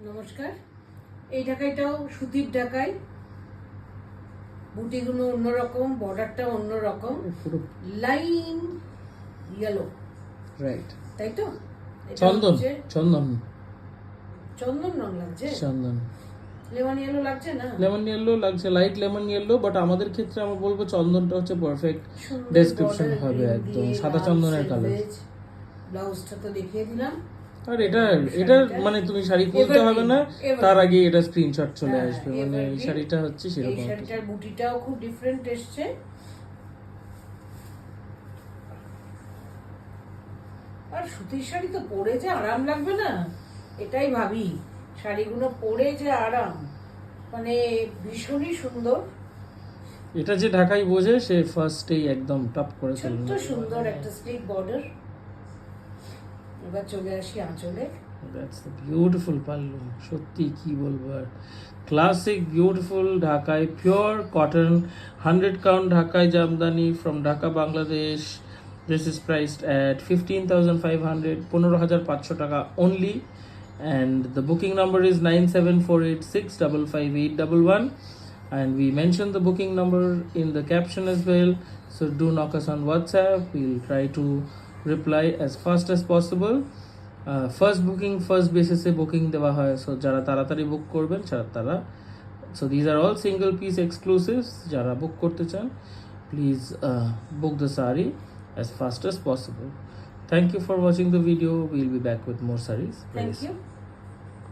নমস্কার। এই ঢাকাইটাও সুতির ঢাকাই, বুটিগুলো অন্যরকম, বর্ডারটা অন্যরকম, লাইন ইয়েলো, রাইট, তাই তো? চন্দন চন্দন চন্দন রং লাগছে, চন্দন লেমন ইয়েলো লাগছে না? লেমন ইয়েলো লাগছে, লাইট লেমন ইয়েলো, বাট আমাদের ক্ষেত্রে আমরা বলবো চন্দনটা হচ্ছে পারফেক্ট সুন্দর ডেসক্রিপশন border হবে, green একদম দিয়ে, সাদা লাল চন্দনের কালার। selvedge, ব্লাউজটা তো দেখিয়ে দিলাম। আর এটা শাড়িটা মানে তুমি শাড়ি খুলতে হবে না, evergreen, তার আগে এটা স্ক্রিনশট চলে হ্যাঁ, আসবে। মানে এই evergreen। শাড়িটা হচ্ছে এই সেরকম। শাড়িটার বুটিটাও খুব ডিফারেন্ট এসছে। আর সুতির শাড়ি তো পরে যে আরাম লাগবে না, এটাই ভাবি। শাড়িগুলো পরে যে আরাম, মানে ভীষণই সুন্দর। এটা যে ঢাকাই বোঝে সে ফার্স্টেই একদম টপ করে ছোট্ট চলবে। সুন্দর একটা স্লিক বর্ডার। এবার চলে আসি আঁচলে। দ্যাটস দ্য বিউটিফুল পাল্লু, সত্যি কি বলবো আর, ক্লাসিক বিউটিফুল ঢাকাই পিওর কটন 100 কাউন্ট ঢাকাই Jamdani from Dhaka Bangladesh. This is priced at 15,500, 15,500 টাকা only, and the booking number is 9748655811, and we mentioned the booking number in the caption as well, so do knock us on WhatsApp. We'll try to reply as fast as possible. First বেসিসে booking দেওয়া হয়, so যারা তাড়াতাড়ি book করবেন তারা, so these are all single piece exclusives. যারা book করতে চান please book the sari as fast as possible. Thank you for watching the video. We'll be back with more sarees. Thank you.